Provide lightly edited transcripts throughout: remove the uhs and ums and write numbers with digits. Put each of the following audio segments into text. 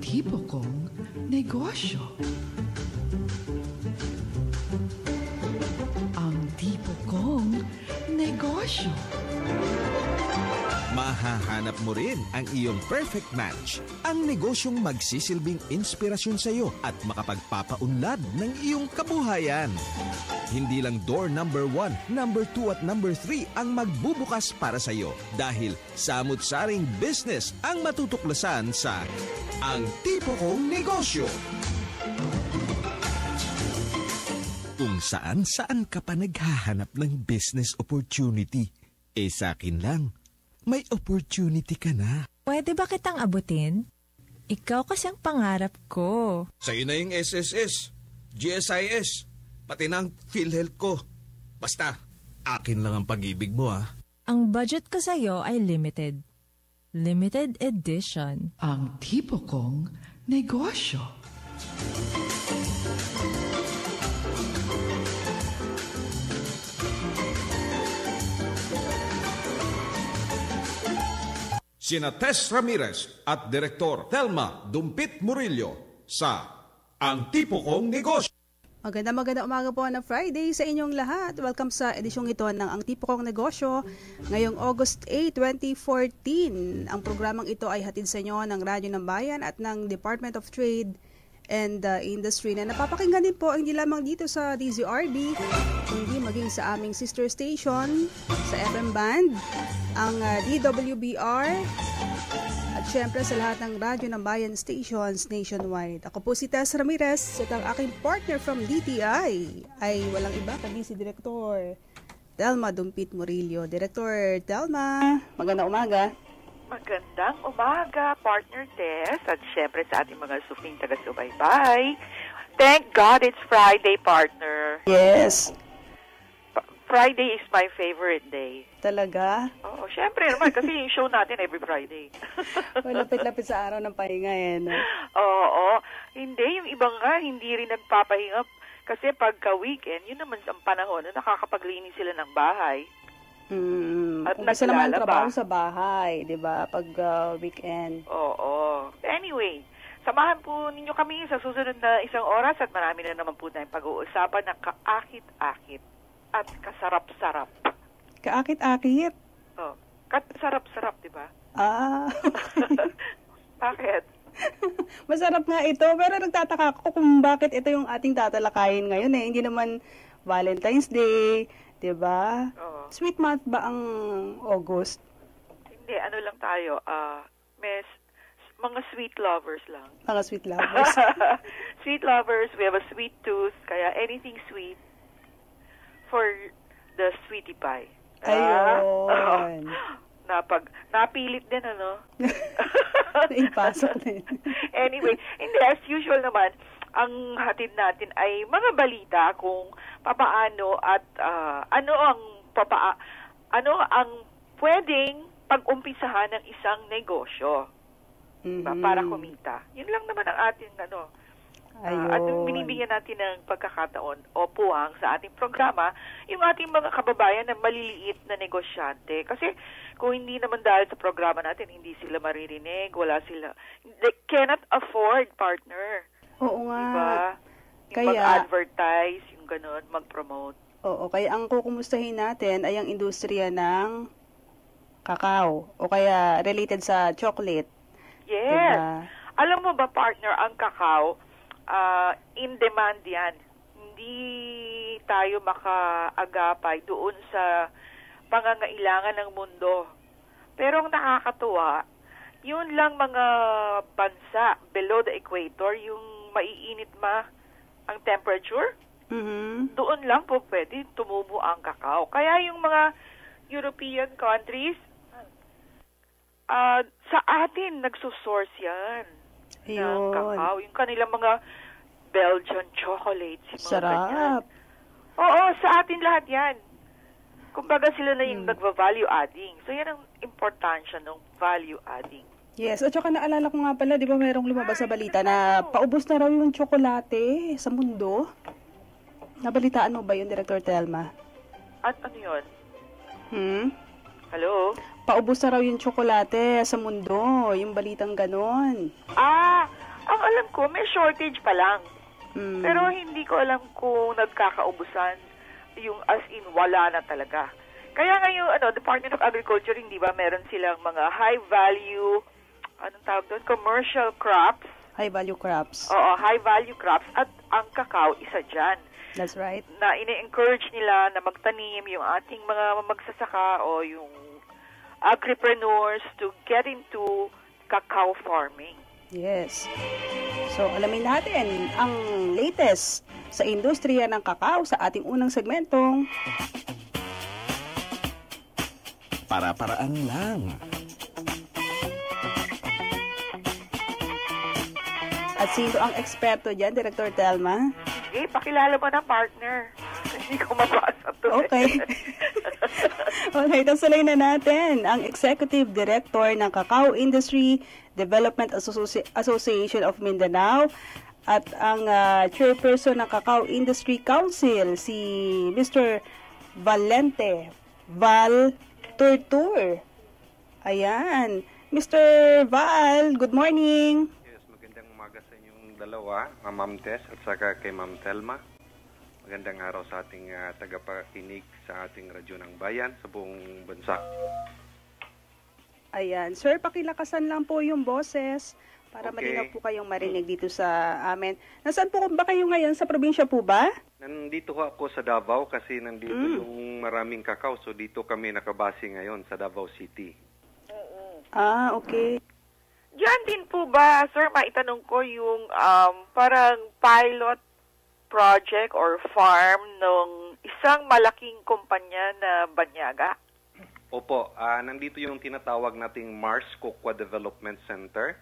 tipo kong negosyo. Ang tipo kong negosyo. Mahahanap mo rin ang iyong perfect match, ang negosyong magsisilbing inspirasyon sa iyo at makapagpapaunlad ng iyong kabuhayan. Hindi lang door number 1, number 2 at number 3 ang magbubukas para sa iyo dahil samut-saring business ang matutuklasan sa Ang Tipo Kong Negosyo. Kung saan-saan ka pa naghahanap ng business opportunity, sa akin lang, may opportunity ka na. Pwede ba kitang abutin? Ikaw kasi ang pangarap ko. Sa'yo na yung SSS, GSIS, pati na ang PhilHealth ko. Basta, akin lang ang pag-ibig mo Ang budget ko sa'yo ay limited. Limited edition. Ang tipo kong negosyo. Sina Tess Ramirez at Direktor Thelma Dumpit Murillo sa Ang Tipo Kong Negosyo. Magandang umaga po na Friday sa inyong lahat. Welcome sa edisyong ito ng Ang Tipo Kong Negosyo ngayong August 8, 2014. Ang programang ito ay hatid sa inyo ng Radyo ng Bayan at ng Department of Trade and Industry na napapakinggan din po hindi lamang dito sa DZRB kundi maging sa aming sister station sa FM band, ang DWBR at syempre sa lahat ng Radyo ng Bayan stations nationwide. Ako po si Tess Ramirez at ang aking partner from DTI ay walang iba kundi si Direktor Thelma Dumpit Murillo. Director Thelma, magandang umaga. Magandang umaga, partner Tess, at syempre sa ating mga sufing taga-subaybay. Thank God it's Friday, partner. Yes. Friday is my favorite day. Talaga? Oo, syempre naman, kasi yung show natin every Friday. Lapit-lapit sa araw ng pahinga no? Oo. Hindi, yung iba nga, hindi rin nagpapahinga. Kasi pagka-weekend, yun naman ang panahon na nakakapaglinis sila ng bahay. At umpisa naman ang trabaho sa bahay, di ba? Pag weekend. Oo. Anyway, samahan po ninyo kami sa susunod na isang oras at marami na naman po tayong pag-uusapan ng kaakit-akit at kasarap-sarap. Kaakit-akit? Oh, kasarap-sarap, di ba? Bakit? Masarap nga ito, pero nagtataka ako kung bakit ito yung ating tatalakayin ngayon Hindi naman Valentine's Day, di ba? Sweet month ba ang August? Hindi, ano lang tayo, mga sweet lovers lang. Mga sweet lovers. Sweet lovers, we have a sweet tooth, kaya anything sweet for the sweetie pie. Ayun. Napilit din, ano? Naipasok din. Anyway, hindi, as usual naman, ang hatid natin ay mga balita kung papaano at ano ang pwedeng pag-umpisahan ng isang negosyo para kumita. Yun lang naman ang ating at binibigyan natin ng pagkakataon o puwang sa ating programa yung ating mga kababayan na maliliit na negosyante. Kasi kung hindi naman dahil sa programa natin, hindi sila maririnig, they cannot afford, partner. Oo nga. Diba? Yung mag-advertise, yung ganun, mag-promote. Oo, kaya ang kukumustahin natin ay ang industriya ng kakao o kaya related sa chocolate. Yes. Diba? Alam mo ba, partner, ang kakao, in demand yan. Hindi tayo makaagapay doon sa pangangailangan ng mundo. Pero ang nakakatuwa, yun lang mga bansa below the equator, yung maiinit ang temperature, doon lang po pwede tumubo ang kakao. Kaya yung mga European countries, sa atin nagsusource yan ng kakao. Yung kanilang mga Belgian chocolates. Sarap. Oo, sa atin lahat yan. Kumbaga sila na yung nagva-value adding. So yan ang importansya ng value adding. Yes, at saka naalala ko nga pala, di ba mayroong lumabas sa balita na paubos na raw yung tsokolate sa mundo? Nabalitaan mo ba yun, Director Thelma? At ano yun? Hello? Paubos na raw yung tsokolate sa mundo, yung balitang ganon. ang alam ko, may shortage pa lang. Mm. Pero hindi ko alam kung nagkakaubusan, yung as in wala na talaga. Kaya ngayon, Department of Agriculture, hindi ba, meron silang mga high value, anong tawag doon, commercial crops. High value crops. Oo, high value crops, at ang kakao, isa dyan. That's right. Na ine-encourage nila na magtanim yung ating mga magsasaka o yung agripreneurs to get into cacao farming. Yes. So, alamin natin ang latest sa industriya ng kakao sa ating unang segmentong Para-paraan lang. At sino ang eksperto dyan, Director Telma? Sige, pakilala mo na, partner. Hindi ko mabasa to. Okay. Okay, tuloy na natin ang Executive Director ng Cacao Industry Development Association of Mindanao at ang Chairperson ng Cacao Industry Council, si Mr. Valente Val Turtur. Ayan. Mr. Val, good morning. Yes, magandang umaga sa inyong dalawa, Ma'am Tess at saka kay Ma'am Telma. Magandang araw sa ating tagapakinig sa ating radyo ng bayan sa buong bansa. Ayan. Sir, pakilakasan lang po yung boses para Okay. malinaw po kayong marinig dito sa amin. Nasaan po ba kayo ngayon? Sa probinsya po ba? Nandito ako sa Davao kasi nandito yung maraming kakao. So dito kami nakabase ngayon sa Davao City. Ah, okay. Diyan din po ba, sir, maitanong ko yung parang pilot project or farm ng isang malaking kumpanya na banyaga? Opo, nandito yung tinatawag nating Mars Cocoa Development Center.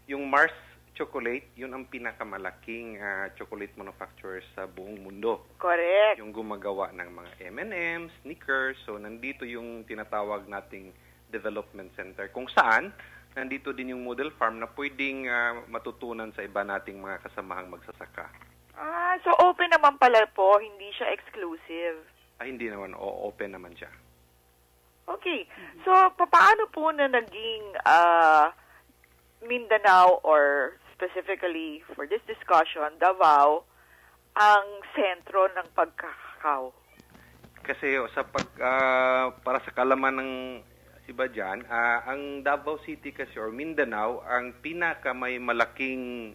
Yung Mars Chocolate, yun ang pinakamalaking chocolate manufacturer sa buong mundo. Correct. Yung gumagawa ng mga M&M's, Snickers. So nandito yung tinatawag nating development center kung saan nandito din yung model farm na pwedeng matutunan sa iba nating mga kasamahang magsasaka. So open naman pala po, hindi siya exclusive. Hindi naman, open naman siya. Okay. So, paano po na naging Mindanao or specifically for this discussion, Davao, ang sentro ng pagkakao? Kasi para sa kalaman ng iba dyan, ang Davao City kasi or Mindanao, ang pinaka may malaking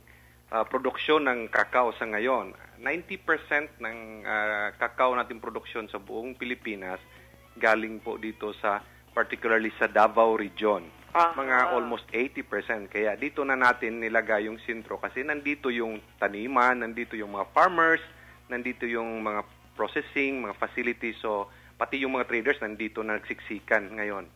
produksyon ng kakao sa ngayon. 90% ng kakao natin produksyon sa buong Pilipinas galing po dito sa particularly sa Davao region. Mga almost 80%. Kaya dito na natin nilagay yung sentro kasi nandito yung taniman, nandito yung mga farmers, nandito yung mga processing, mga facilities. So, pati yung mga traders nandito na nagsiksikan ngayon.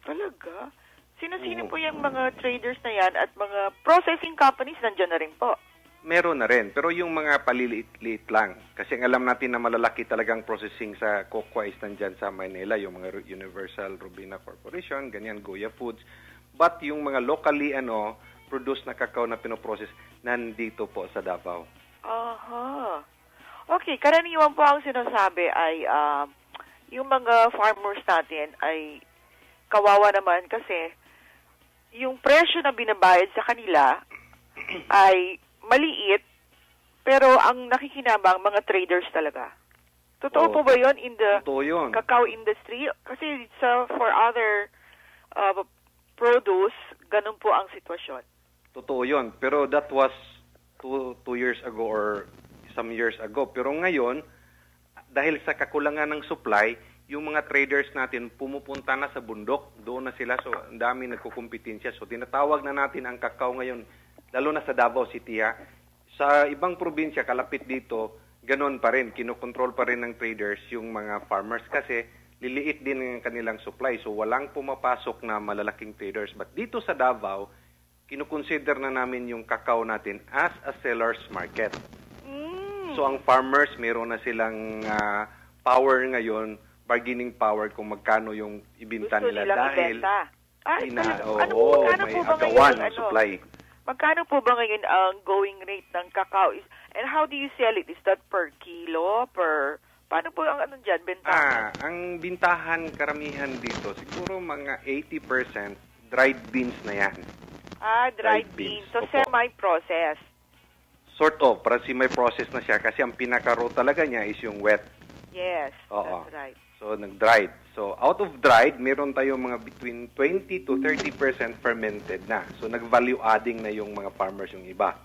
Talaga? Sino-sino po yung mga traders na yan at mga processing companies nandiyan na rin po? Meron na rin, pero yung mga paliliit-liit lang. Kasi alam natin na malalaki talagang processing sa cocoa is nandyan sa Manila, yung mga Universal Robina Corporation, ganyan, Goya Foods. But yung mga locally produce na kakao na pinoprocess, nandito po sa Davao. Aha. Okay, karaniwan po ang sinasabi ay yung mga farmers natin ay kawawa naman kasi yung presyo na binabayad sa kanila ay maliit, pero ang nakikinabang mga traders talaga. Totoo po ba yun in the cacao industry? Kasi for other produce, ganun po ang sitwasyon. Totoo yun, pero that was two years ago or some years ago. Pero ngayon, dahil sa kakulangan ng supply, yung mga traders natin pumupunta na sa bundok, doon na sila, so ang dami nagkukumpetensya. So tinatawag na natin ang kakao ngayon, lalo na sa Davao City Sa ibang probinsya, kalapit dito, ganon pa rin, kinokontrol pa rin ng traders yung mga farmers kasi liliit din ang kanilang supply. So walang pumapasok na malalaking traders. But dito sa Davao, kinukonsider na namin yung kakao natin as a seller's market. So ang farmers, meron na silang power ngayon, bargaining power kung magkano yung ibinta nila dahil may agawan ng supply. Magkano po ba ngayon ang going rate ng kakao? And how do you sell it? Is that per kilo? Paano po ang bentahan? Ang bintahan karamihan dito, siguro mga 80% dried beans na yan. Dried beans. So, Opo. semi-processed. Sort of, para may process na siya kasi ang pinaka-raw talaga niya is yung wet. Yes, Oo. that's right. So, nag-dried. So, out of dried, meron tayong mga between 20 to 30% fermented na. So, nag-value adding na yung mga farmers yung iba.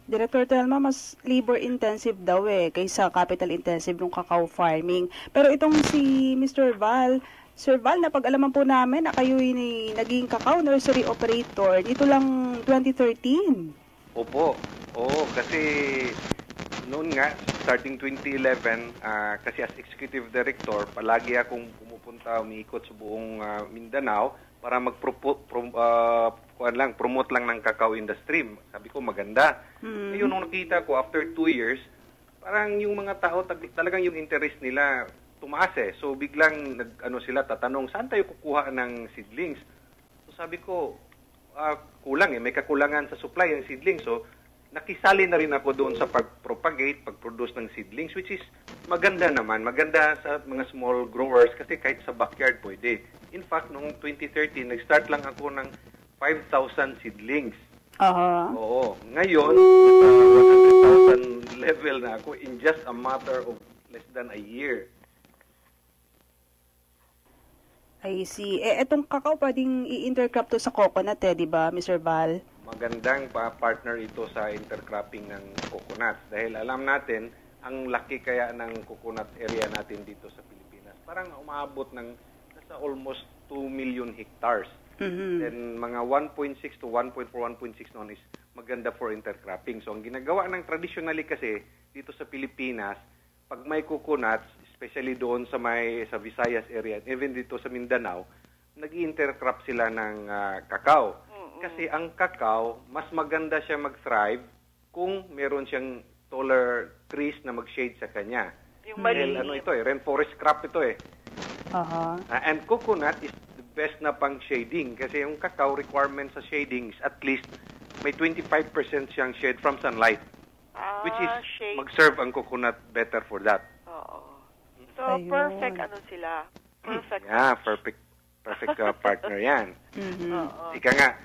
Director Telma, mas labor-intensive daw kaysa capital-intensive yung cacao farming. Pero itong si Mr. Val, Sir Val, napag-alaman po namin na kayo'y naging cacao nursery operator dito lang 2013. Opo. Oo, kasi noon nga, starting 2011, kasi as executive director, palagi akong pumupunta, umiikot sa buong Mindanao para promote lang ng cacao industry. Sabi ko, maganda. Ngayon, nung nakita ko, after 2 years, parang yung mga tao, talagang yung interest nila tumaas So, biglang, sila tatanong, saan tayo kukuha ng seedlings? So, sabi ko, kulang may kakulangan sa supply ng seedlings. So, nakisali na rin ako doon sa pag-propagate, pag-produce ng seedlings, which is maganda naman. Maganda sa mga small growers kasi kahit sa backyard pwede. In fact, noong 2013, nag-start lang ako ng 5,000 seedlings. Oo. Ngayon, nasa 100,000 level na ako in just a matter of less than a year. I see. Etong cacao pwedeng i-intercrop to sa coconut di ba, Mr. Val? Magandang partner ito sa intercropping ng coconut dahil alam natin ang laki kaya ng coconut area natin dito sa Pilipinas. Parang umaabot ng nasa almost 2 million hectares. Then mga 1.6 to 1.4, 1.6 noon is maganda for intercropping. So ang ginagawa ng traditionally kasi dito sa Pilipinas, pag may coconuts, especially doon sa Visayas area, even dito sa Mindanao, nag-intercrop sila ng cacao. Kasi ang cacao, mas maganda siya mag-thrive kung meron siyang taller trees na mag-shade sa kanya. Yung Dahil ito rainforest crop ito and coconut is the best na pang shading kasi yung cacao requirement sa shading is at least may 25% siyang shade from sunlight. Which is mag-serve ang coconut better for that. So, perfect sila. Perfect. Yeah, perfect partner yan. Ika nga,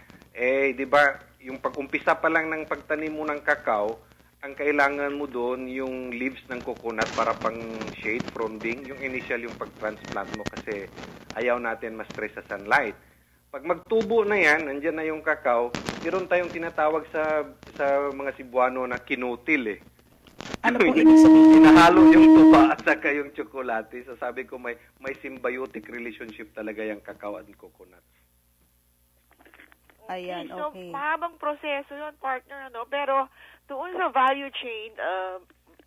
di ba, yung pag-umpisa pa lang ng pagtanim mo ng cacao, ang kailangan mo doon yung leaves ng coconut para pang shade, fronding, yung initial yung pag-transplant mo kasi ayaw natin ma-stress sa sunlight. Pag magtubo na yan, nandyan na yung cacao, meron tayong tinatawag sa mga Cebuano na kinutil Ano po ibig sabihin? Hinahalo yung tuba at saka yung tsokolate. So sabi ko may symbiotic relationship talaga yung cacao at coconut. Ayan, okay. So, mahabang proseso yun, partner, Pero, doon sa value chain,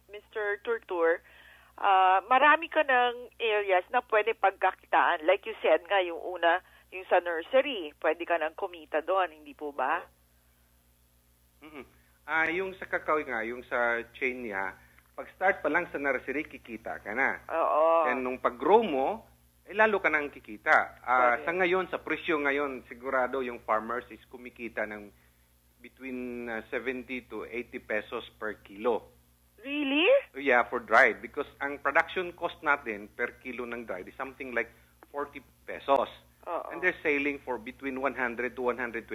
Mr. Turtur, marami ka ng areas na pwede pagkakitaan. Like you said nga, yung una, yung sa nursery, pwede ka nang kumita doon, hindi po ba? Yung sa cacao nga, yung sa chain niya, pag-start pa lang sa nursery, kikita ka na. Oo. And nung pag-grow mo, lalo ka nang kikita. Sa ngayon, sa presyo ngayon, sigurado yung farmers is kumikita ng between 70 to 80 pesos per kilo. Really? Yeah, for dried. Because ang production cost natin per kilo ng dried is something like 40 pesos. And they're selling for between 100 to 120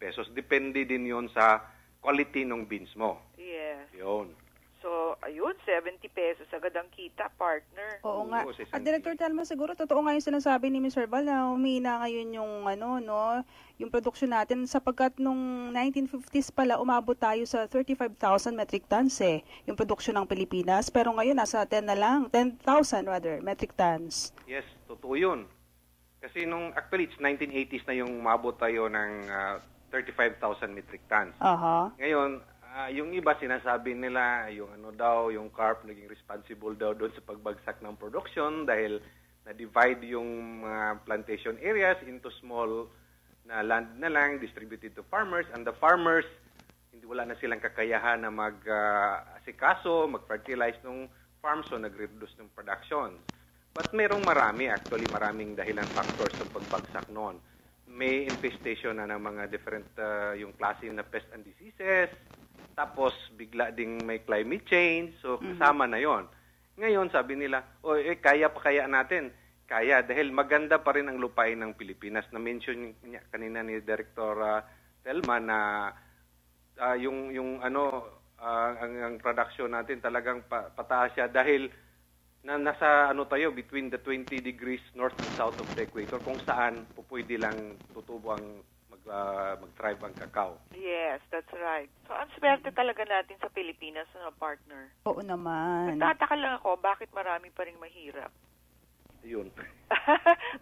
pesos. Depende din yon sa quality ng beans mo. Yes. Yun. So, ayun, 70 pesos agad ang kita, partner. Oo nga. Oo, 60. At Director Telma, siguro totoo nga yung sinasabi ni Mr. Val na humina ngayon yung yung production natin sapagkat nung 1950s pala umabot tayo sa 35,000 metric tons yung production ng Pilipinas, pero ngayon nasa 10,000 metric tons. Yes, totoo yun. Kasi actually it's 1980s na yung umabot tayo ng 35,000 metric tons. Ngayon, yung iba sinasabi nila, yung yung CARP naging responsible daw doon sa pagbagsak ng production dahil na-divide yung plantation areas into small na land na lang distributed to farmers and the farmers wala na silang kakayahan na mag-asikaso, mag-fertilize ng farm so nag-reduce ng production. But maraming dahilan factors ng pagbagsak noon. May infestation na ng mga different yung klase na pest and diseases. Tapos, bigla ding may climate change. So, kasama na yon. Ngayon, sabi nila, kaya pa kaya natin. kaya dahil maganda pa rin ang lupain ng Pilipinas. Na-mention niya kanina ni Director Telma na ang production natin talagang pataas siya dahil nasa between the 20 degrees north and south of the equator kung saan pwede lang tutubo ang mag-thrive ang kakao. Yes, that's right. So, ang swerte talaga natin sa Pilipinas na partner. Oo naman. Nagtataka lang ako, bakit marami pa rin mahirap? Yun.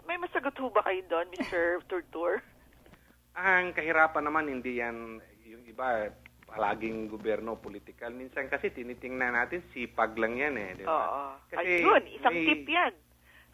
May masagot ho ba kayo doon, Mr. Turtur? Ang kahirapan naman, hindi yan, yung iba, palaging gobyerno, political. Minsan kasi tinitingnan natin, sipag lang yan di ba? Oo. Kasi ayun, isang tip yan.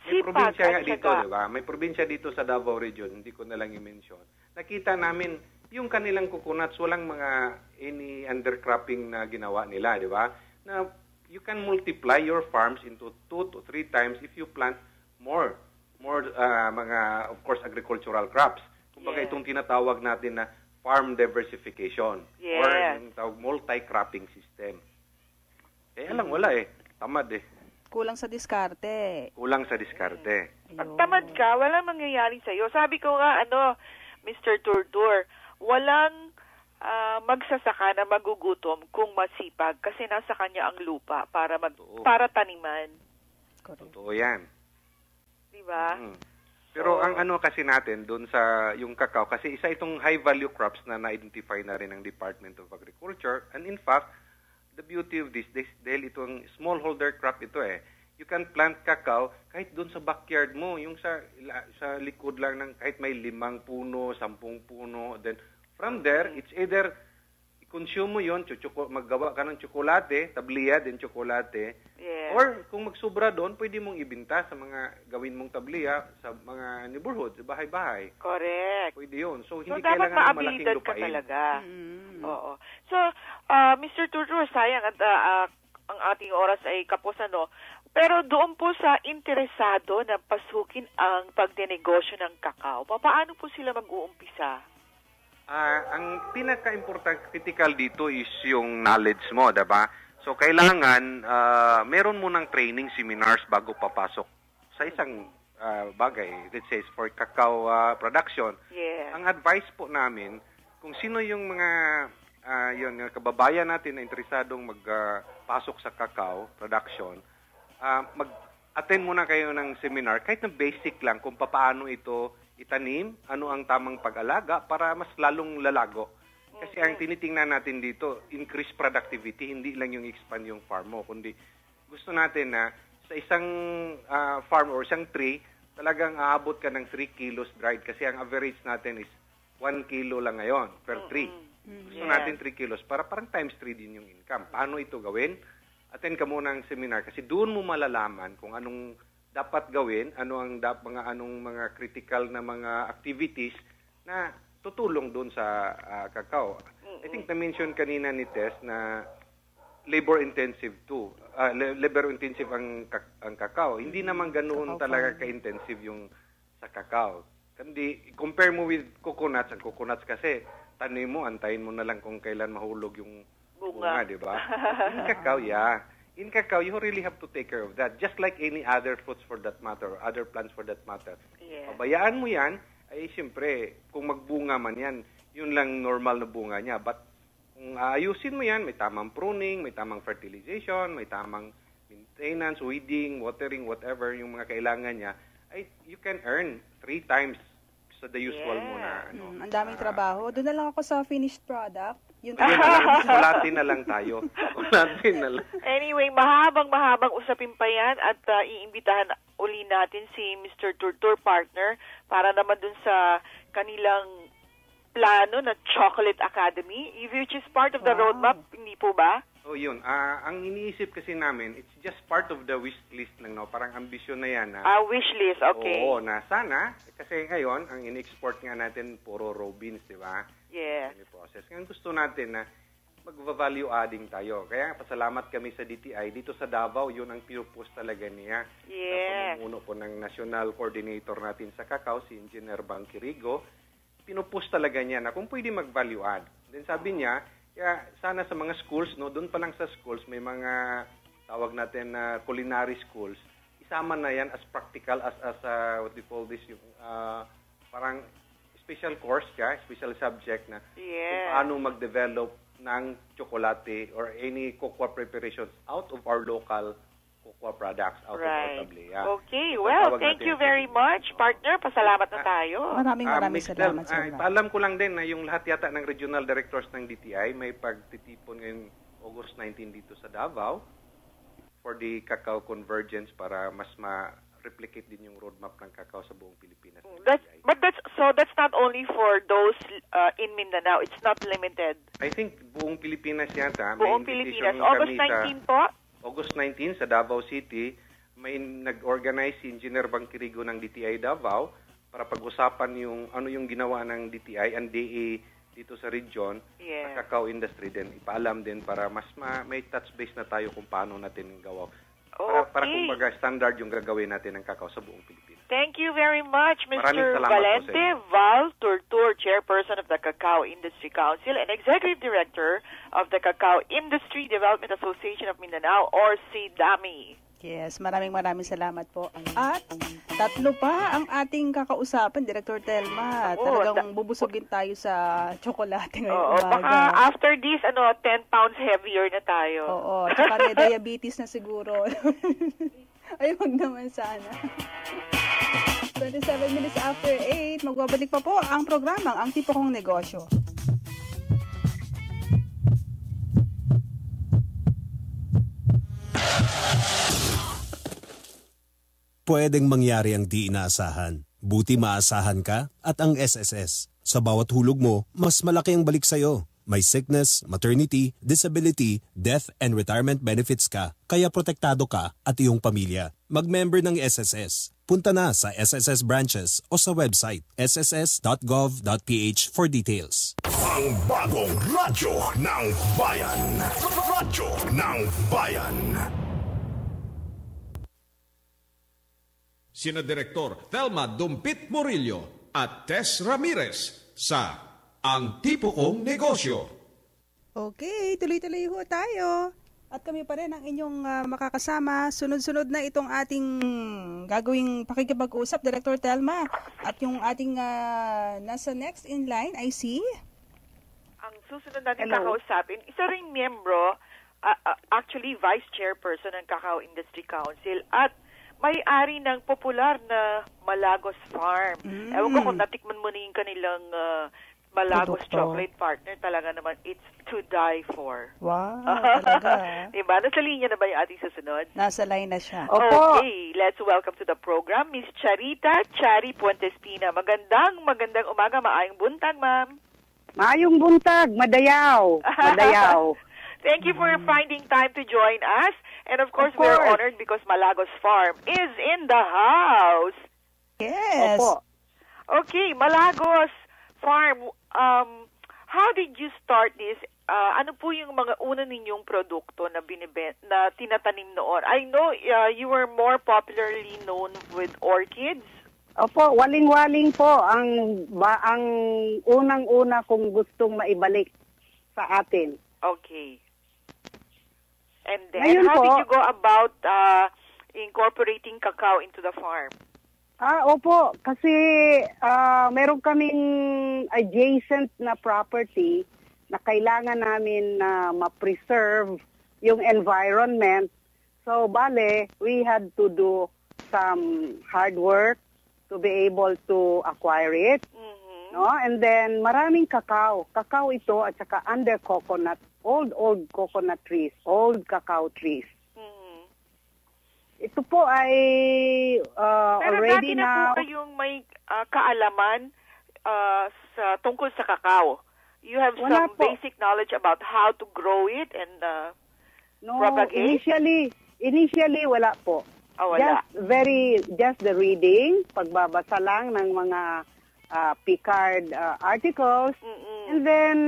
May probinsya nga at dito, saka- di ba? May probinsya dito sa Davao Region, hindi ko na lang i-mention. Nakita namin, yung kanilang coconuts, walang mga any undercropping na ginawa nila, di ba? Na you can multiply your farms into 2 to 3 times if you plant more mga, of course, agricultural crops. Kumbaga Yes. itong tinatawag natin na farm diversification Yes. or yung tawag multi-cropping system. Lang wala tamad Kulang sa diskarte. kulang sa diskarte. Pag tamad ka, wala mangyayari sa'yo. Sabi ko nga, Mr. Turtur, walang magsasaka na magugutom kung masipag kasi nasa kanya ang lupa Totoo. para taniman. Correct. Totoo yan. Diba? Pero So- ang kasi natin doon sa yung kakao, kasi isa itong high value crops na na-identify na rin ng Department of Agriculture. And in fact, the beauty of this dahil itong smallholder crop ito you can plant cacao kahit doon sa backyard mo, yung sa likod lang ng kahit may 5 puno, 10 puno. Then from there, it's either i-consume mo yun, maggawa ka ng tsokolate, tabliya din tsokolate. Yes. Or kung magsubra doon, pwede mong ibenta sa mga gawin mong tabliya sa mga neighborhood, sa bahay-bahay. Correct. Pwede yun. So, So, hindi dapat kailangan ng malaking ma-abilidad ka lupain. talaga. Mm. Oo. So, Mr. Turtur, sayang at ang ating oras ay kapos Pero doon po sa interesado na pasukin ang pagdenegosyo ng kakao, paano po sila mag-uumpisa? Ang pinaka-important critical dito is yung knowledge mo, diba? So, kailangan meron mo ng training seminars bago papasok sa isang bagay. Let's say, for cacao production. Yes. Ang advice po namin, kung sino yung mga kababayan natin na interesadong magpasok sa cacao production, mag-attend muna kayo ng seminar, kahit na basic lang kung paano ito itanim, ano ang tamang pag-alaga para mas lalong lalago. Kasi ang tinitingnan natin dito, increase productivity, hindi lang yung expand yung farm mo, kundi gusto natin na sa isang farm or isang tree, talagang aabot ka ng 3 kilos dried kasi ang average natin is 1 kilo lang ngayon per tree. Gusto natin 3 kilos para parang times 3 din yung income. Paano ito gawin? Attend ka muna ng seminar kasi doon mo malalaman kung anong dapat gawin, anong mga critical na mga activities na tutulong doon sa cacao. I think na-mention kanina ni Tess na labor-intensive too. Labor-intensive ang cacao. Hindi naman ganoon talaga ka-intensive yung sa cacao. Kandi, compare mo with coconuts. Ang coconuts kasi, tanim mo, antayin mo na lang kung kailan mahulog yung bunga, di ba? In cacao, you really have to take care of that. Just like any other fruits for that matter, or other plants for that matter. Yeah. Pabayaan mo yan, ay siyempre, kung magbunga man yan, yun lang normal na bunga niya. But kung ayusin mo yan, may tamang pruning, may tamang fertilization, may tamang maintenance, weeding, watering, whatever yung mga kailangan niya, ay you can earn 3 times sa the usual mo na. Ang daming trabaho. Doon na lang ako sa finished product. Yun Yun na lang, ulatin na lang tayo. Ulatin na lang. Anyway, mahabang usapin pa yan at iimbitahan uli natin si Mr. Turtur partner para naman dun sa kanilang plano na Chocolate Academy, which is part of the roadmap, hindi po ba? So yun, ang iniisip kasi namin, it's just part of the wish list lang, no? Parang ambisyon na yan. Wish list, okay. Oo, na sana, kasi ngayon, ang in-export nga natin, puro raw beans, di ba? Yeah. Process. Ngayon gusto natin na mag-value adding tayo. Kaya pasalamat kami sa DTI. Dito sa Davao, yun ang pinupus talaga niya. Yes. Pamumuno po ng national coordinator natin sa cacao, si Engineer Bang Quirigo. Pinupus talaga niya na kung pwede mag-value add. Then sabi niya, sana sa mga schools, no, doon pa lang sa schools, may mga tawag natin na culinary schools, isama na yan as practical as what do you call this, yung parang special course special subject na kung paano mag-develop ng tsokolate or any cocoa preparations out of our local cocoa products out of our tablet. Okay, well, thank you very much, partner. Pasalamat na tayo. Maraming salamat, sir. Paalam ko lang din na yung lahat yata ng regional directors ng DTI may pagtitipon ngayong August 19 dito sa Davao for the cacao convergence para mas ma-replicate din yung roadmap ng cacao sa buong Pilipinas. That's not only for those in Mindanao. It's not limited. I think buong Pilipinas yata. Buong Pilipinas. August 19 po? August 19 sa Davao City, may nag-organize si Engineer Bangkirigo ng DTI Davao para pag-usapan yung ano yung ginawa ng DTI and DA dito sa region sa cacao industry din. Ipaalam din para mas may touch base na tayo kung paano natin gawa. Para kumbaga standard yung gagawin natin ng cacao sa buong Pilipinas. Thank you very much, Mr. Valente Val Turtur, Chairperson of the Cacao Industry Council and Executive Director of the Cacao Industry Development Association of Mindanao or CIDAMI. Yes, maraming salamat po. At tatlo pa ang ating kakausapan, Director Telma. Talagang bubusugin tayo sa tsokolate ngayong umaga. Baka after this, 10 pounds heavier na tayo. Oo, tsaka may diabetes na siguro. Ay, wag naman sana. 27 minutes after 8, magbabalik pa po ang programang Ang Tipo Kong Negosyo. Pwedeng mangyari ang di inaasahan. Buti maasahan ka at ang SSS. Sa bawat hulog mo, mas malaki ang balik sa'yo. May sickness, maternity, disability, death, and retirement benefits ka. Kaya protektado ka at iyong pamilya. Mag-member ng SSS. Punta na sa SSS branches o sa website sss.gov.ph for details. Ang bagong radyo ng bayan. Radyo ng bayan. Sina Direktor Thelma Dumpit Murillo at Tess Ramirez sa Ang Tipo Kong Negosyo. Okay, tuloy-tuloy ho tayo. At kami pa rin ang inyong makakasama. Sunod-sunod na itong ating gagawing pakikipag-usap, Director Thelma. At yung ating nasa next in line, I see. Ang susunod natin kakausapin, isa ring miyembro, actually Vice Chairperson ng Cacao Industry Council at may-ari ng popular na Malagos Farm. Ewan ko kung natikman mo na yung kanilang Malagos chocolate partner. Talaga naman, it's to die for. Wow, talaga. Diba? Nasa linya na ba yung ating susunod? Nasa line na siya. Okay, let's welcome to the program Miss Charita Chari Puentespina. Magandang umaga, maayong buntag, ma'am. Maayong buntag, madayaw. Thank you for finding time to join us. And of course, we're honored because Malagos Farm is in the house. Yes. Opo. Okay, Malagos Farm, how did you start this? Ano po yung mga una ninyong produkto na na tinatanim noon? I know you were more popularly known with orchids. Opo, waling-waling po ang unang-una kong gustong maibalik sa atin. Okay. And then, how did you go about incorporating cacao into the farm? Opo, kasi meron kaming adjacent na property na kailangan namin na ma-preserve yung environment. So, we had to do some hard work to be able to acquire it. Mm-hmm. No? And then, maraming cacao. Cacao ito at saka under coconut. Old coconut trees, old cacao trees. Mm-hmm. Ito po ay already now. Pero dati na po kayong may kaalaman tungkol sa cacao. You have some basic knowledge about how to grow it and propagate? Initially wala po. Wala. Just the reading, pagbabasa lang ng mga Picard articles. Mm-mm. And then,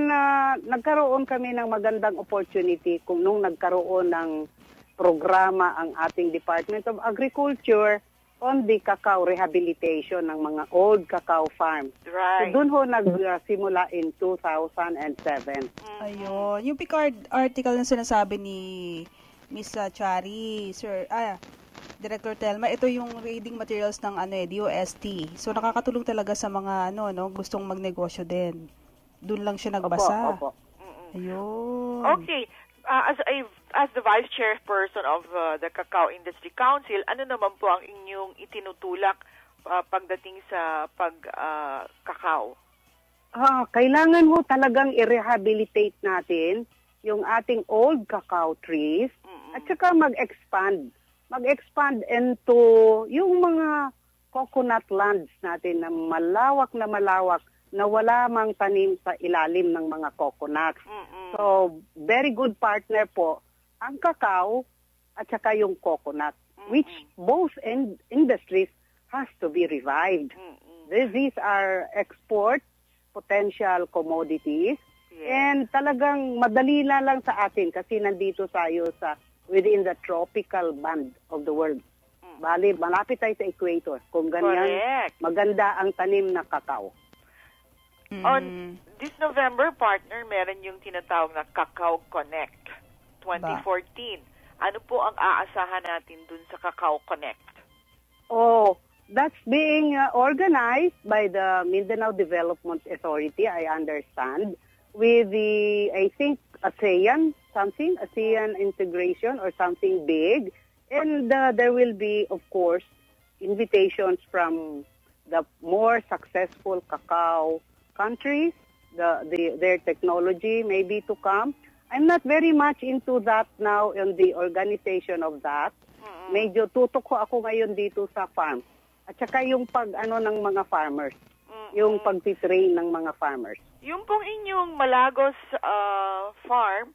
nagkaroon kami ng magandang opportunity nung nagkaroon ng programa ang ating Department of Agriculture on the cacao rehabilitation ng mga old cacao farms. Right. So, doon ho nagsimula in 2007. Ayun. Yung Picard article na sinasabi ni Miss Chari, Sir, Director Telma, ito yung reading materials ng DOST. So nakakatulong talaga sa mga gustong magnegosyo din. Doon lang siya nagbasa. Opo. Ayun. Okay. As the Vice Chairperson of the Cacao Industry Council, ano naman po ang inyong itinutulak pagdating sa pag-cacao? Kailangan ho talagang i-rehabilitate natin yung ating old cacao trees at saka mag-expand into yung mga coconut lands natin na malawak na wala mang tanim sa ilalim ng mga coconuts. So, very good partner po ang cacao at saka yung coconut, which both industries has to be revived. These are export potential commodities. And talagang madali lang sa atin kasi nandito tayo within the tropical band of the world. Bali, malapit tayo sa equator. Kung ganyan, maganda ang tanim na cacao. On this November, partner, meron yung tinatawag na Cacao Connect 2014. Ano po ang aasahan natin dun sa Cacao Connect? That's being organized by the Mindanao Development Authority, I understand, with I think, ASEAN integration or something big. And there will be, of course, invitations from the more successful cacao countries, their technology maybe to come. I'm not very much into that now in the organization of that. Medyo tutok ko ako ngayon dito sa farm. At saka yung ng mga farmers. Yung pag-train ng mga farmers. Yung pong inyong Malagos farm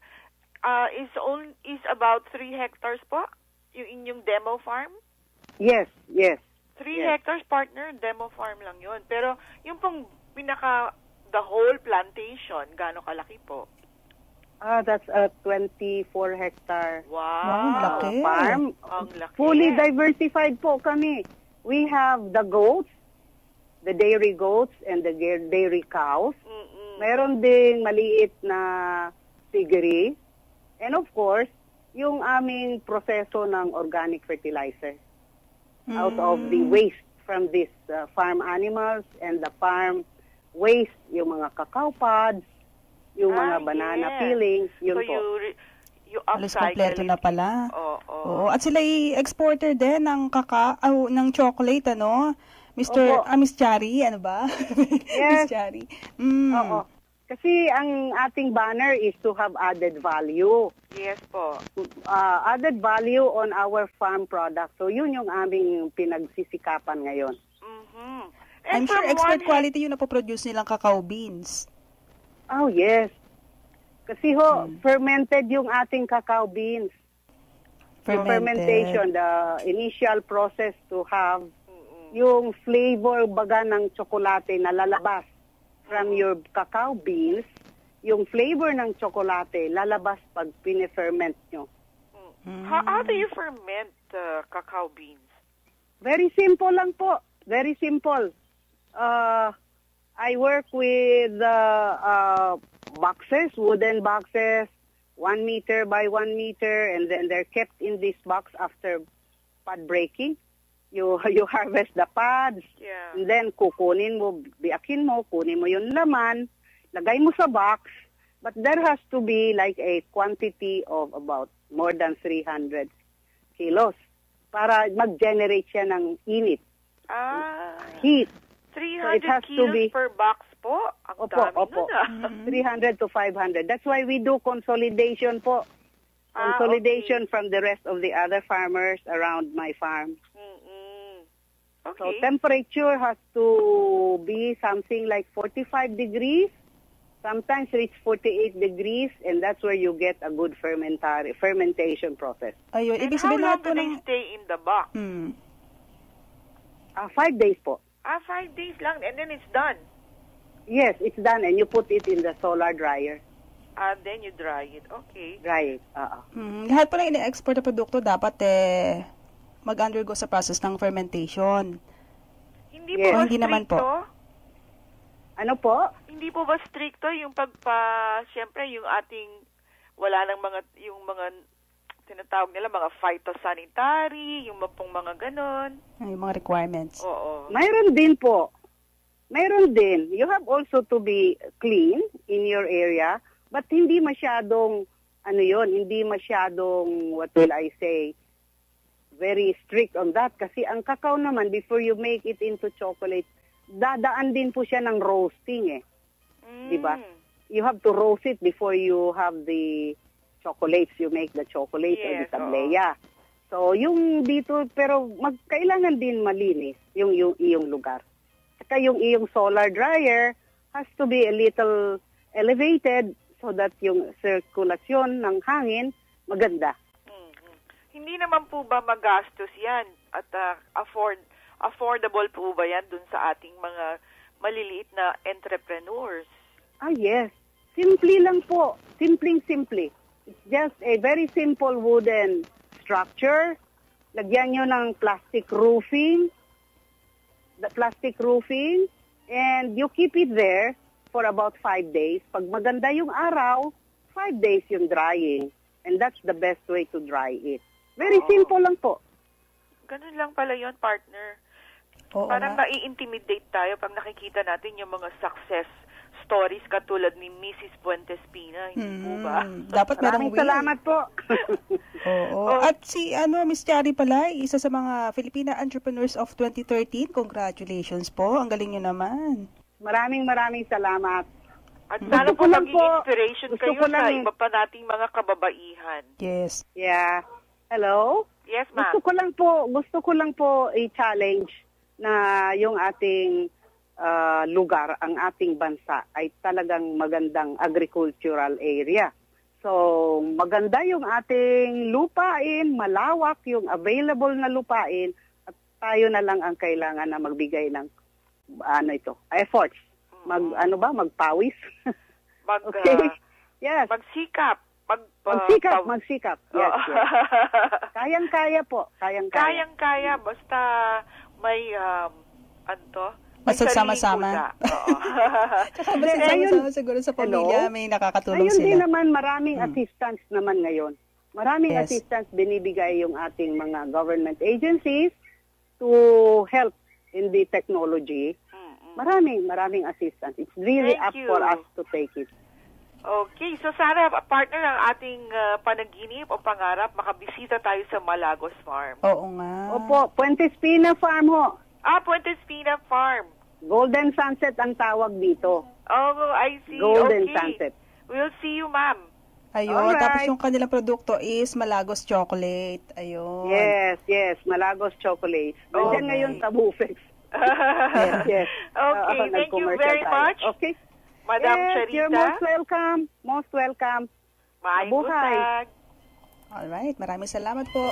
is about 3 hectares po? Yung inyong demo farm? Yes. 3 hectares, partner, demo farm lang yun. Pero yung pong the whole plantation, gaano kalaki po? That's a 24 hectare laki. farm. Ang laki. Fully diversified po kami. We have the goats, the dairy goats, and the dairy cows. Meron ding maliit na piggery. And of course, yung aming proseso ng organic fertilizer out of the waste from these farm animals and the farm waste, yung mga cacao pods, yung mga banana peelings, yun so po. You Alas upcycle kompleto na pala. Oo. At sila exporter din ng cacao, ng chocolate, Miss Chari, ano ba? Yes. Miss Chari. Oo. Kasi ang ating banner is to have added value. Yes po. Added value on our farm product. So yun yung aming pinagsisikapan ngayon. I'm sure expert quality yung napoproduce nilang cacao beans. Oh, yes. Kasi fermented yung ating cacao beans. Fermentation, the initial process to have yung flavor baga ng tsokolate na lalabas from your cacao beans, yung flavor ng tsokolate lalabas pag pine-ferment nyo. How do you ferment cacao beans? Very simple lang po. Very simple. I work with boxes, wooden boxes, 1 meter by 1 meter, and then they're kept in this box after pod breaking. You harvest the pods, and then kukunin mo, biakin mo, kunin mo yung laman, lagay mo sa box, but there has to be like a quantity of about more than 300 kilos para mag-generate siya ng init. Heat. 300 kilos per box po? Ang dami nun 300 to 500. That's why we do consolidation po. Consolidation from the rest of the other farmers around my farm. Okay. So temperature has to be something like 45 degrees. Sometimes reach 48 degrees, and that's where you get a good fermentation process. Ayun, ibig how sabihin long lahat do po they stay in the box? 5 days po. 5 days lang, and then it's done? Yes, it's done, and you put it in the solar dryer. Then you dry it. Okay. Dry it, Lahat po na ina-export na produkto dapat mag-undergo sa process ng fermentation. Hindi po ba Hindi naman po. Ano po? Hindi po ba stricto yung siyempre yung ating wala nang yung mga tinatawag nila mga phytosanitary, yung pong mga ganon. Yung mga requirements. Oo. Mayroon din po. Mayroon din. You have also to be clean in your area, but hindi masyadong, hindi masyadong, what will I say, very strict on that. Kasi ang cacao naman, before you make it into chocolate, dadaan din po siya ng roasting eh. Diba? You have to roast it before you have the chocolates. You make the chocolate or the tableya. So, yung dito, pero kailangan din malinis yung iyong lugar. Saka yung iyong solar dryer has to be a little elevated so that yung sirkulasyon ng hangin maganda. Hindi naman po ba magastos yan? At affordable po ba yan dun sa ating mga maliliit na entrepreneurs? Yes. Simple lang po. Simpleng-simple. It's just a very simple wooden structure. Lagyan nyo ng plastic roofing. And you keep it there for about 5 days. Pag maganda yung araw, 5 days yung drying. And that's the best way to dry it. Very simple lang po. Ganun lang pala yun, partner. Parang mai-intimidate tayo pag nakikita natin yung mga success stories katulad ni Mrs. Puentespina, hindi po ba? Dapat merong salamat po. At si Miss Chari pala, isa sa mga Filipina Entrepreneurs of 2013. Congratulations po. Ang galing niyo naman. Maraming salamat. At sana po maging inspiration kayo sa iba pa nating mga kababaihan. Yes. Yeah. Hello? Yes, ma'am. Gusto ko lang po i-challenge na yung ating lugar, ang ating bansa ay talagang magandang agricultural area. So, maganda yung ating lupain, malawak yung available na lupain, at tayo na lang ang kailangan na magbigay ng efforts. Magpawis. Okay. Yes. Magsikap. Magsikap. Yes. Kayang-kaya po. Kayang-kaya. Basta may, basta sama-sama. Tsaka basta sama-sama siguro sa pamilya, may nakakatulong sila. Ayun din naman, maraming assistance naman ngayon. Maraming assistance binibigay yung ating mga government agencies to help in the technology. Maraming assistance. It's really up for us to take it. Okay, so sana partner ang ating panaginip o pangarap, makabisita tayo sa Malagos Farm. Oo nga. Opo, Puentespina Farm ho. Puentespina Farm. Golden Sunset ang tawag dito. Oh, I see. Golden Sunset. We'll see you, ma'am. Ayun, alright. Tapos yung kanilang produkto is Malagos Chocolate. Ayun. Yes, Malagos Chocolate. Nandiyan ngayon sa Bufex. Yes. Okay, thank you very much. Okay. Madam Charita. You're most welcome. Mabuhay. Alright, maraming salamat po.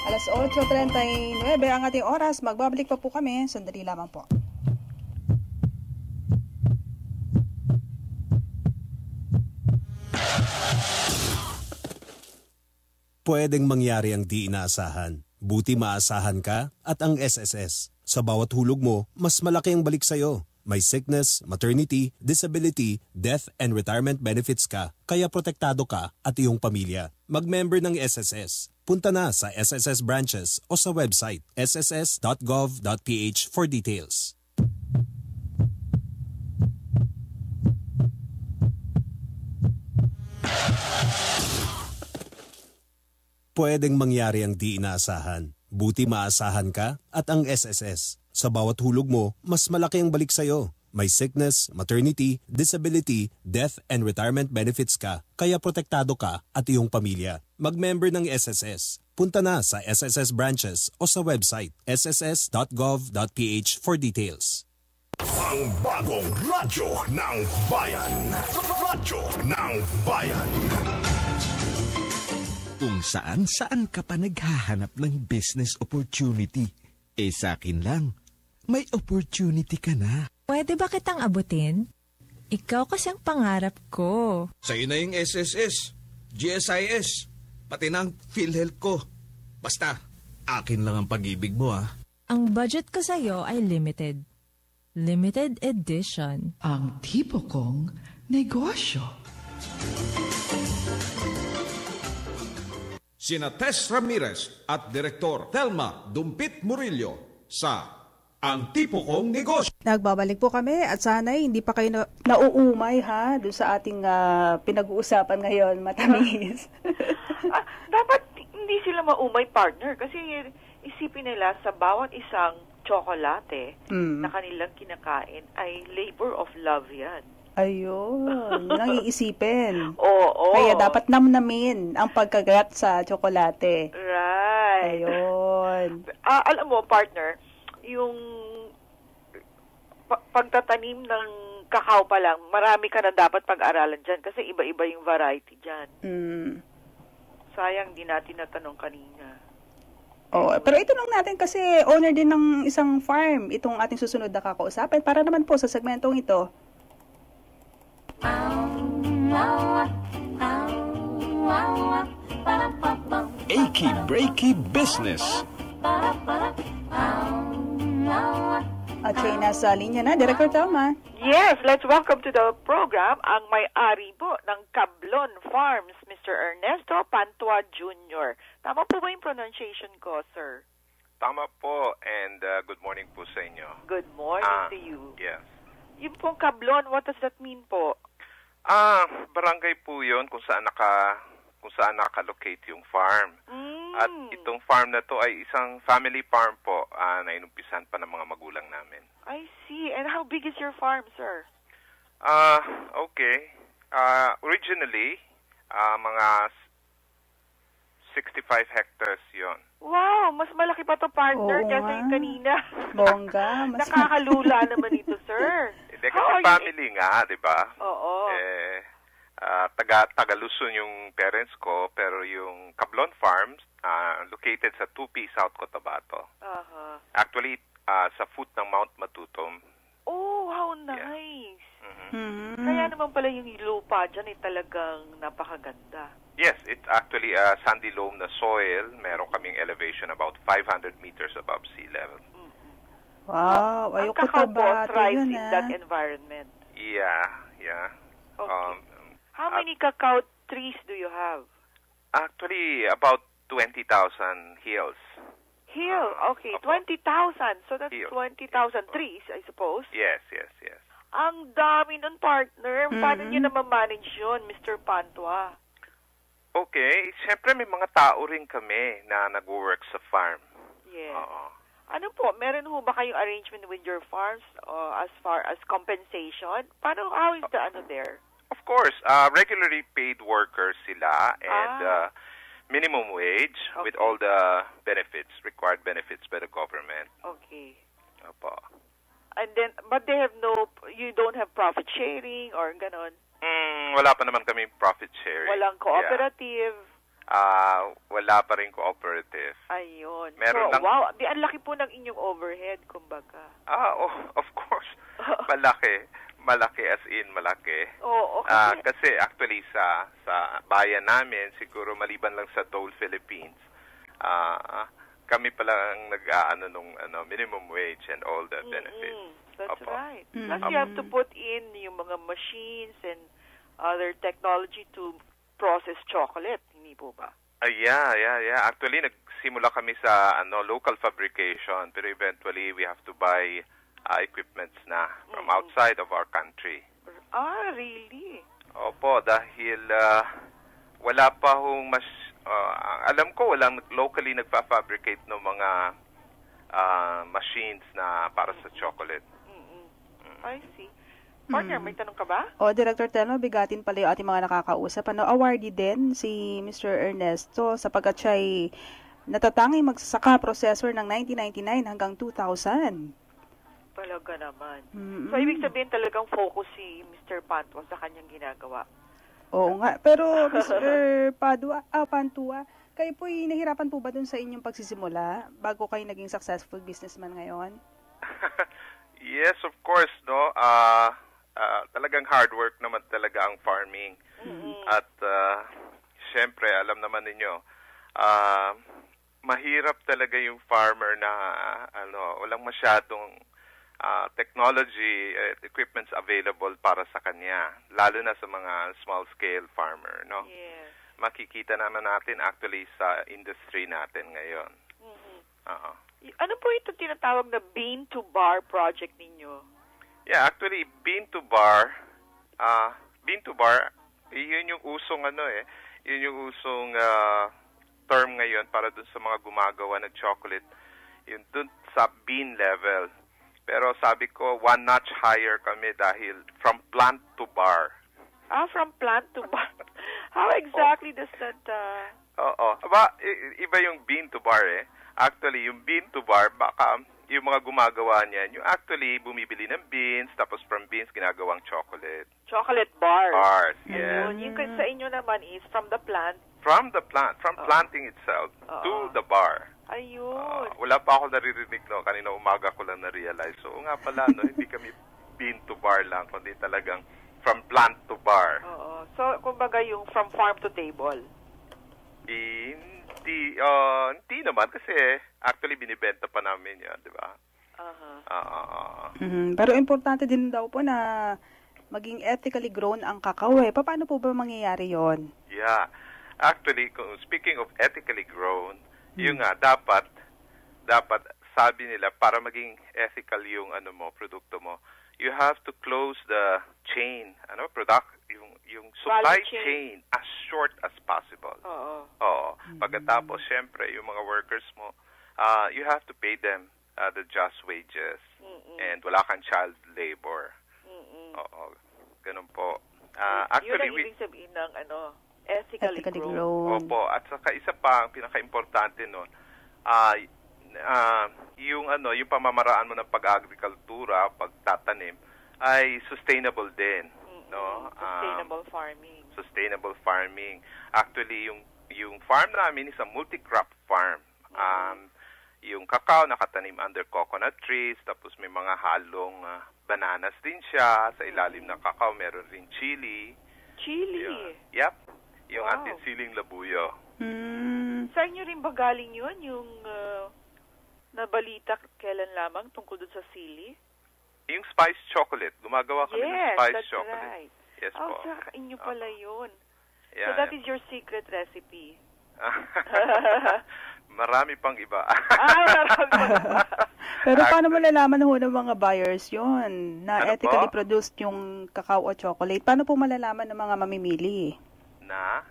8:39 ang ating oras. Magbabalik pa po kami. Sandali lamang po. Pwedeng mangyari ang di inaasahan. Buti maasahan ka at ang SSS. Sa bawat hulog mo, mas malaki ang balik sa'yo. May sickness, maternity, disability, death, and retirement benefits ka, kaya protektado ka at iyong pamilya. Mag-member ng SSS. Punta na sa SSS branches o sa website sss.gov.ph for details. Pwedeng mangyari ang di inaasahan. Buti maasahan ka at ang SSS. Sa bawat hulog mo, mas malaki ang balik sa'yo. May sickness, maternity, disability, death, and retirement benefits ka, kaya protektado ka at iyong pamilya. Mag-member ng SSS. Punta na sa SSS branches o sa website sss.gov.ph for details. Ang bagong radyo ng bayan. Radyo ng bayan. Kung saan ka pa naghahanap ng business opportunity, sa akin lang, may opportunity ka na. Pwede ba kitang abutin? Ikaw kasi ang pangarap ko. Sa'yo na yung SSS, GSIS, pati ng PhilHealth ko. Basta, akin lang ang pag-ibig mo Ang budget ko sa'yo ay limited. Limited edition. Ang tipo kong negosyo. sina Tess Ramirez at Direktor Thelma Dumpit Murillo sa Ang Tipo Kong Negosyo. Nagbabalik po kami at sana'y hindi pa kayo nauumay ha doon sa ating pinag-uusapan ngayon, matamis. Dapat hindi sila maumay, partner, kasi isipin nila sa bawat isang tsokolate na kanilang kinakain ay labor of love yan. Ayun, yun ang iisipin. Oo. Kaya dapat namnamin ang pagkagat sa tsokolate. Right. Ayun. Alam mo, partner, yung pagtatanim ng kakao pa lang, marami ka na dapat pag-aralan dyan kasi iba-iba yung variety dyan. Sayang, di natin natanong kanina. Oh, pero itanong natin kasi owner din ng isang farm itong ating susunod na kakausapin para naman po sa segmentong ito. Achy Breaky Business. At siya nasa linya na, Director Thelma. Yes, let's welcome to the program ang may-ari po ng Cablon Farms, Mr. Ernesto Pantua Jr. Tama po ba yung pronunciation ko, sir? Tama po, and good morning po sa inyo. Good morning to you. Yes. Yung pong Cablon, what does that mean po? Barangay po yun kung saan nakalocate yung farm. At itong farm na to ay isang family farm po na inumpisan pa ng mga magulang namin. I see. And how big is your farm, sir? Okay. Originally, mga 65 hectares yon. Wow, mas malaki pa to, partner, Oo, kaysa yung kanina. Bongga. Nakakalula naman ito, sir. Hindi, kasi family nga, di ba? Oo. Taga-Luzon yung parents ko, pero yung Cablon Farms, located sa Tupi, South Cotabato. Actually, sa foot ng Mount Matutom. Oh, how nice. Yeah. Kaya naman pala yung lupa dyan ay talagang napakaganda. Yes, it's actually a sandy loam na soil. Meron kaming elevation about 500 meters above sea level. Wow, Ang ayoko kakao po tabato thrives yun in that environment. Yeah. Okay. How many cacao trees do you have? Actually, about 20,000 hills. Okay, 20,000. So that's 20,000 trees, I suppose. Yes. Ang dami nun, partner. Paano nyo naman manage yun, Mr. Pantua? Okay, siyempre may mga tao rin kami na nag-work sa farm. Yes. Ano po, meron ho ba kayong arrangement with your farms as far as compensation? How is the there? Of course, regularly paid workers sila and minimum wage with all the required benefits by the government. Okay. Opo. And then, but you don't have profit sharing or ganon? Wala pa naman kami profit sharing. Walang cooperative? Wala pa rin cooperative. Ayun. Meron lang. Wow, ang laki po ng inyong overhead, kumbaga. Of course. Malaki as in malaki. Okay. Kasi actually sa bayan namin, siguro maliban lang sa Dole Philippines, kami pala ang nag-aano nung minimum wage and all the benefits. That's right. Plus you have to put in yung mga machines and other technology to process chocolate, hindi po ba? Yeah. Actually, nagsimula kami sa local fabrication, pero eventually we have to buy equipments na from outside of our country. Really? Opo, dahil wala pa hong alam ko walang locally nagpa-fabricate ng mga machines na para sa chocolate. I see. Partner, may tanong ka ba? Director Thelma, bigatin pala yung ating mga nakakausap. Awardee din si Mr. Ernesto sapagkat siya ay natatanging magsasaka processor ng 1999 hanggang 2000. Talaga naman. So, ibig sabihin talagang focus si Mr. Pantua sa kanyang ginagawa. Oo nga. Pero, Mr. Pantua, kayo po'y nahirapan po ba dun sa inyong pagsisimula bago kayo naging successful businessman ngayon? Yes, of course, no. Talagang hard work naman talaga ang farming. At, syempre, alam naman ninyo, mahirap talaga yung farmer na, walang masyadong technology equipments available para sa kanya, lalo na sa mga small-scale farmer, no? Yes. makikita naman natin actually sa industry natin ngayon. Ano po ito tinatawag na bean to bar project ninyo? Yeah, actually bean to bar, yun yung usong yun yung usong term ngayon para dun sa mga gumagawa ng chocolate, yun dun sa bean level. Pero sabi ko, one notch higher kami dahil from plant to bar. From plant to bar. How exactly does that... Iba yung bean to bar eh. Actually, yung bean to bar, baka yung mga gumagawa niyan, yung actually bumibili ng beans, tapos from beans ginagawang chocolate. Chocolate bars. Bars, yes. Yung sa inyo naman is from the plant. From planting itself to the bar. Ayun. Wala pa ako naririnig, no? Kanina umaga ko lang na-realize. So, nga pala, no? Hindi kami bean to bar lang, kundi talagang from plant to bar. So, kumbaga yung from farm to table. Hindi naman kasi actually binibenta pa namin yan, di ba? Pero importante din daw po na maging ethically grown ang kakao eh. Paano po ba mangyayari yon? Yeah. Actually, speaking of ethically grown, yung nga, dapat sabi nila, para maging ethical yung produkto mo, you have to close the chain, yung supply chain as short as possible. Pagkatapos, syempre, yung mga workers mo, you have to pay them the just wages. And wala kang child labor. Ganun po. Actually, yun ang ibig sabihin ng ethically grown. Opo, at saka isa pa, ang pinaka-importante nun, yung pamamaraan mo ng pag-agrikultura, pagtatanim, ay sustainable din. No? Sustainable farming. Actually, yung farm namin is a multi-crop farm. Yung kakao nakatanim under coconut trees, tapos may mga halong bananas din siya. Sa ilalim ng kakao, meron rin chili. Yep. Yung ating siling labuyo. Sa inyo rin ba galing yun? Yung nabalita kailan lamang tungkol dun sa sili? Yung spice chocolate. Gumagawa kami ng spice chocolate. Right. Yes po. Sa inyo pala yun. Yeah, so that is your secret recipe. Marami pang iba. Pero paano mo malalaman ng mga buyers yun na ethically produced yung kakao o chocolate? Paano po malalaman ng mga mamimili? Na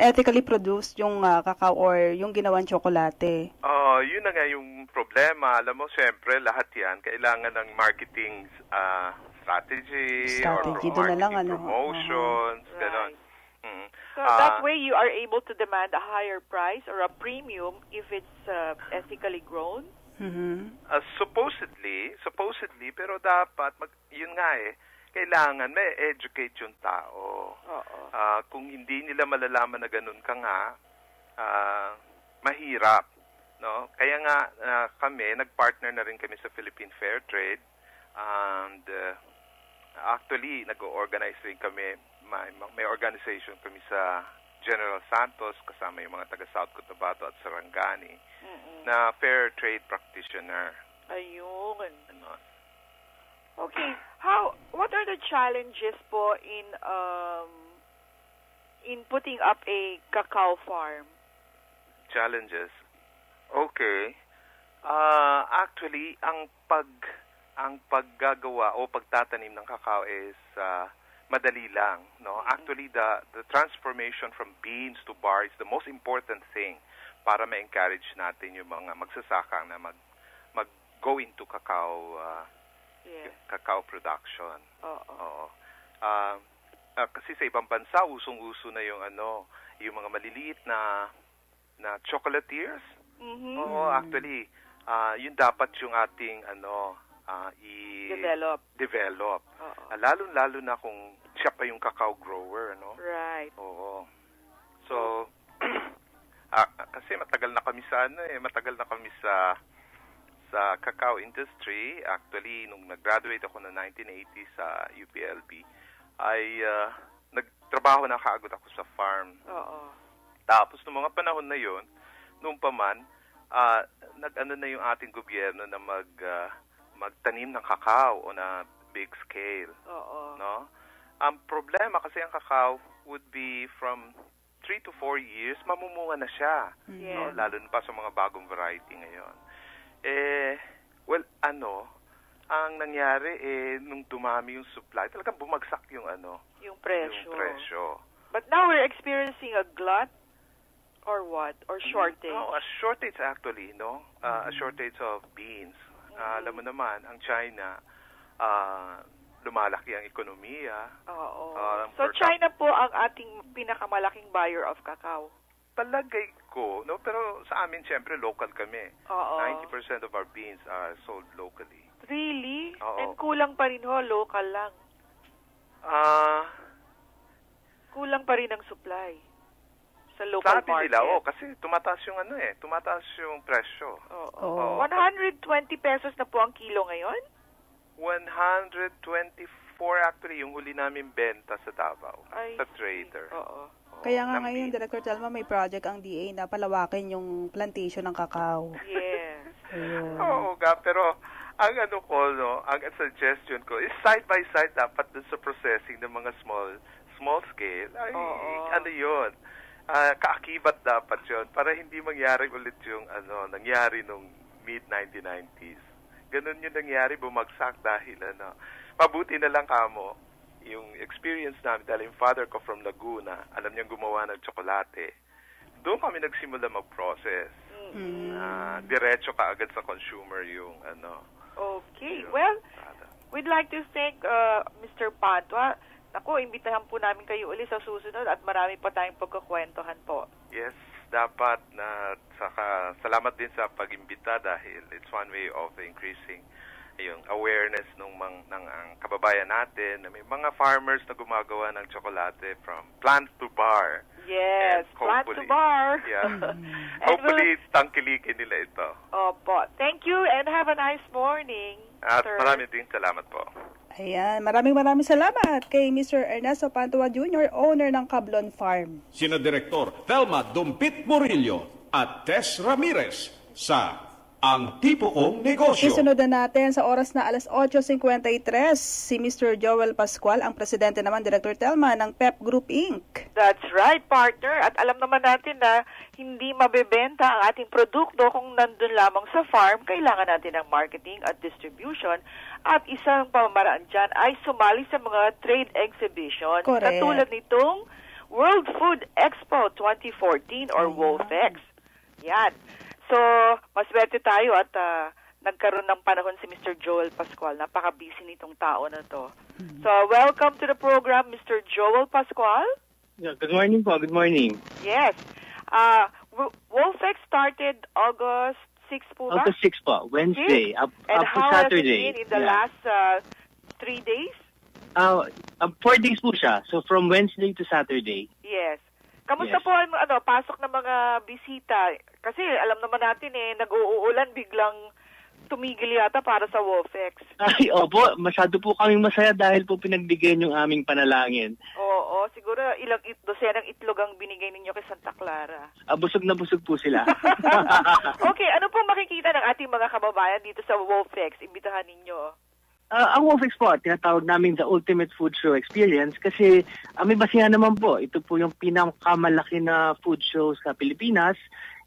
ethically produced yung kakao or yung ginawang tsokolate? Yun na nga yung problema. Alam mo, syempre, lahat yan kailangan ng marketing strategy or marketing promotions, ganon. So that way you are able to demand a higher price or a premium if it's ethically grown? Supposedly, pero dapat, yun nga kailangan may educate yung tao. Kung hindi nila malalaman na ganun ka nga, mahirap. No? Kaya nga kami, nag-partner na rin kami sa Philippine Fair Trade. And actually, nag-organize rin kami. May organization kami sa General Santos, kasama yung mga taga South Cotabato at Sarangani, na fair trade practitioner. Ayun. Okay. What are the challenges po in putting up a cacao farm? Challenges. Okay. Actually, ang paggagawa o pagtatanim ng cacao is madali lang, no? Actually, the transformation from beans to bar is the most important thing para ma-encourage natin yung mga magsasaka na mag-go into cacao cacao production. Kasi sa ibang bansa, usong-uso na yung yung mga maliliit na chocolatiers. Actually, yun dapat yung ating develop. Lalo na kung siya pa yung cacao grower, no? Right. So, kasi matagal na kami sa cacao industry. Actually, nung nag-graduate ako noong 1980 sa UPLB, ay nagtrabaho na kaagad ako sa farm. Tapos, noong mga panahon na yon, noong paman, nag-ano na yung ating gobyerno na magtanim ng cacao on a big scale. No? Ang problema kasi ang cacao would be from 3 to 4 years, mamumunga na siya. Yeah. No? Lalo na pa sa mga bagong variety ngayon. Ang nangyari, nung dumami yung supply, talagang bumagsak yung yung presyo. Yung presyo. But now we're experiencing a glut or what? Or shortage? No, a shortage actually, no? A shortage of beans. Alam mo naman, ang China, lumalaki ang ekonomiya. Oo. So China po ang ating pinakamalaking buyer of cacao. Palagay ko, no? Pero sa amin, siyempre, local kami. Oo. 90% of our beans are sold locally. Really? Oo. And kulang pa rin local lang. Kulang pa rin ang supply sa local sabi market. nila, kasi tumataas yung tumataas yung presyo. Oo. 120 pesos na po ang kilo ngayon? 124 actually yung huli namin benta sa Davao, sa trader. Oo. Kaya nga ngayon, Director Telma, may project ang DA na palawakin yung plantation ng kakao. Yes. Oo pero ang ang suggestion ko is side by side dapat dun sa processing ng mga small scale. Yun. Kaakibat dapat yun para hindi mangyari ulit yung nangyari nung mid-1990s. Ganun yung nangyari, bumagsak dahil mabuti na lang kamo yung experience namin dahil yung father ko from Laguna, alam niyang gumawa ng tsokolate. Doon kami nagsimula mag-process. Diretso ka agad sa consumer yung Okay. Well, we'd like to thank Mr. Patwa. Ako, imbitahan po namin kayo ulit sa susunod at marami pa tayong pagkakwentuhan po. Yes, dapat saka salamat din sa pag-imbita dahil it's one way of increasing yung awareness ng kababayan natin na may mga farmers na gumagawa ng tsokolate from plant to bar. Yes, plant to bar. Yeah. Hopefully, tangkilikin nila ito. Opo. Thank you and have a nice morning. At sir. maraming din salamat po. Ayan, maraming salamat kay Mr. Ernesto Pantua Jr., owner ng Cablon Farm. Sina Direktor Thelma Dumpit Murillo at Tess Ramirez sa Ang Tipo Kong Negosyo. Isunod na natin sa oras na 8:53 si Mr. Joel Pascual, ang presidente naman, Director Telma ng PEP Group Inc. That's right, partner. At alam naman natin na hindi mabebenta ang ating produkto kung nandun lamang sa farm. Kailangan natin ng marketing at distribution. At isang pamamaraan dyan ay sumali sa mga trade exhibition. Correct. Katulad nitong World Food Expo 2014 or WOFEX. Yan. So, maswerte tayo at nagkaroon ng panahon si Mr. Joel Pascual. Napaka-busy nitong tao na to. So, welcome to the program, Mr. Joel Pascual. Yeah, good morning po. Good morning. Yes. WOFEX started August 6 po ba? August 6 po, Wednesday, up to Saturday. And how has it been in the last 3 days? 4 days po siya. So, from Wednesday to Saturday. Yes. Kamusta po ang pasok ng mga bisita? Kasi alam naman natin nag-uulan, biglang tumigil yata para sa WOFEX. Ay, opo. Masyado po kaming masaya dahil po pinagbigyan yung aming panalangin. Oo, siguro ilang dosenang itlog ang binigay ninyo kay Santa Clara. Busog na busog po sila. Okay, ano po makikita ng ating mga kababayan dito sa WOFEX? Imbitahan ninyo. Ang WOFEX po, tinatawag namin the ultimate food show experience kasi may basihan naman po. Ito po yung pinakamalaki na food show sa Pilipinas.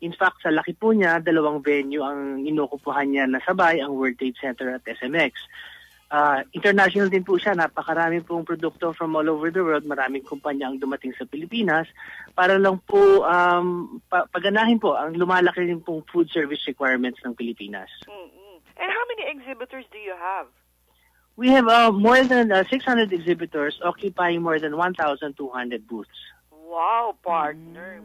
In fact, sa laki po niya, 2 venue ang inukupuhan niya na sabay, ang World Trade Center at SMX. International din po siya. Napakarami pong produkto from all over the world. Maraming kumpanya ang dumating sa Pilipinas para lang po paganahin po ang lumalaki rin pong food service requirements ng Pilipinas. And how many exhibitors do you have? We have more than 600 exhibitors occupying more than 1,200 booths. Wow, partner.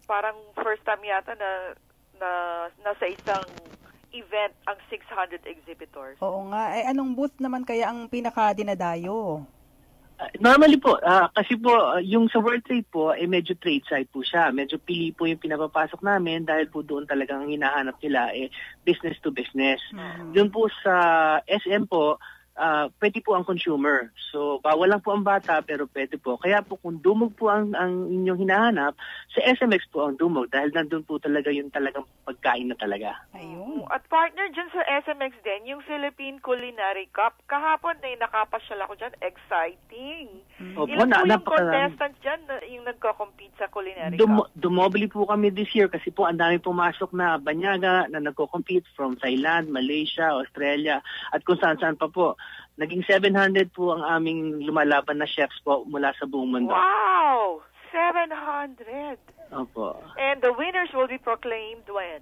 Parang first time yata na nasa isang event ang 600 exhibitors. Oo nga. Anong booth naman kaya ang pinaka-dinadayo? Normally po, kasi po, yung sa World Trade po, medyo trade side po siya. Medyo pili po yung pinapapasok namin dahil po doon talagang hinahanap nila business to business. Doon po sa SM po, pwede po ang consumer. So, bawal lang po ang bata, pero pwede po. Kaya po kung dumog po ang inyong hinahanap, sa SMX po ang dumog dahil nandun po talaga yung talagang pagkain na talaga. Ayun. At partner dyan sa SMX din, yung Philippine Culinary Cup, kahapon nakapasyal ako dyan, exciting. Opo, Ilan po yung contestants dyan? yung nagko-compete sa Culinary Cup? Dumobili po kami this year kasi po ang dami pumasok na banyaga na nagko-compete from Thailand, Malaysia, Australia, at kung saan-saan pa po. Naging 700 po ang aming lumalaban na chefs po mula sa buong mundo. Wow! 700! Opo. And the winners will be proclaimed when?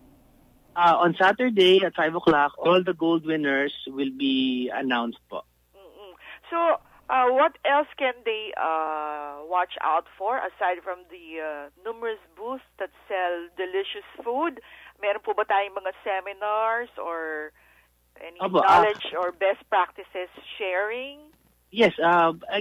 On Saturday at 5 o'clock, all the gold winners will be announced po. So, what else can they watch out for aside from the numerous booths that sell delicious food? Meron po ba tayong mga seminars or any knowledge or best practices sharing? Yes,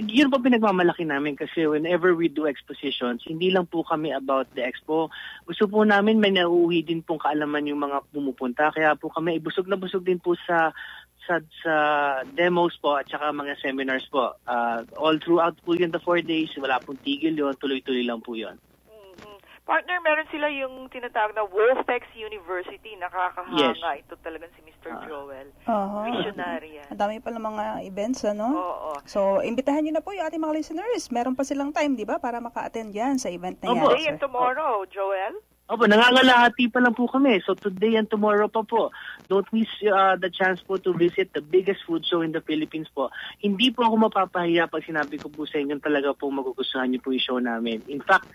yun po pinagmamalaki namin kasi whenever we do expositions, hindi lang po kami about the expo. Gusto po namin may nauuwi din pong kaalaman yung mga pumupunta. Kaya po kami busog na busog din po sa demos po at saka mga seminars po. All throughout po yun the 4 days, wala pong tigil yun, tuloy-tuloy lang po yun. Partner, meron sila yung tinatawag na Wolfex University. Nakakahanga. Ito talagang si Mr. Joel. Visionary yan. Ang dami pala mga events, ano? Oo. So, imbitahan nyo na po yung ating mga listeners. Meron pa silang time, di ba? Para maka-attend yan sa event na yan. Today and tomorrow, Joel? Opo, nangangalahati pa lang po kami. So today and tomorrow pa po. Don't miss the chance po to visit the biggest food show in the Philippines po. Hindi po ako mapapahiya pag sinabi ko po sa inyo talaga po magugustuhan niyo po yung show namin. In fact,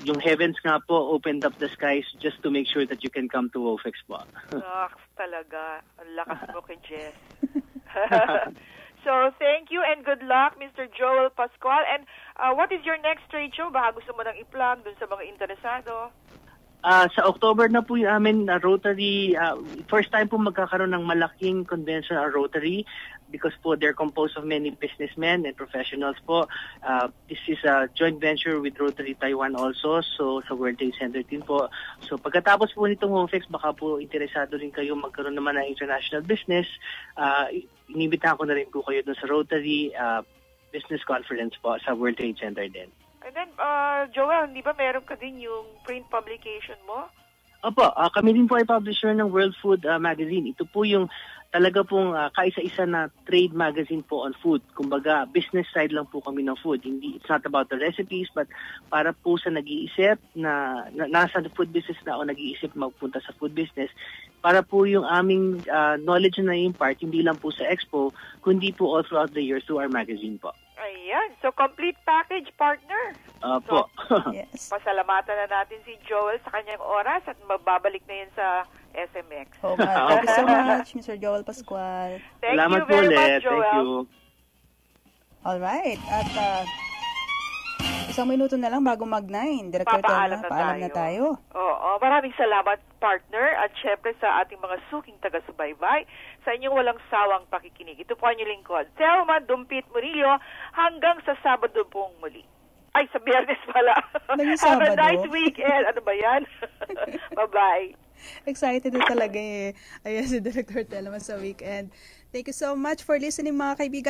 yung heavens nga po opened up the skies just to make sure that you can come to Wolfex po. Talaga. Ang lakas mo kay Jess. So, thank you and good luck, Mr. Joel Pascual. And what is your next trade show? Baka gusto mo nang i-plug dun sa mga interesado? Sa October na po yung amin Rotary, first time po magkakaroon ng malaking convention ang Rotary because po they're composed of many businessmen and professionals po. This is a joint venture with Rotary Taiwan also, so sa World Trade Center din po. So pagkatapos po nitong Wolfex, baka po interesado rin kayo magkaroon naman ng international business. Inibitahan ko na rin po kayo dun sa Rotary Business Conference po sa World Trade Center din. And then, Joel, hindi ba meron ka din yung print publication mo? Opo, kami din po ay publisher ng World Food Magazine. Ito po yung talaga pong kaisa-isa na trade magazine po on food. Kumbaga, business side lang po kami ng food. It's not about the recipes, but para po sa nag-iisip na nasa food business na o nag-iisip magpunta sa food business, para po yung aming knowledge na impart, hindi lang po sa expo, kundi po all throughout the years through our magazine po. Ayan. So, complete package, partner. Opo. So, yes. Pasalamatan na natin si Joel sa kanyang oras at magbabalik na yan sa SMX. Oh, thank you so much, Mr. Joel Pascual. Thank you very much, Joel. Thank you. Alright. At isang minuto na lang bago mag-9. Papaalam na tayo. Oo. Maraming salamat, partner. At syempre sa ating mga suking taga-subaybay sa inyong walang sawang pakikinig. Ito po ang inyong lingkod, Thelma Dumpit Murillo, hanggang sa Sabado pong muli. Ay, sa Biyernes pala. Have a nice weekend. Ano ba yan? Bye-bye. Excited na talaga eh. Ayan si Director Thelma sa weekend. Thank you so much for listening mga kaibigan.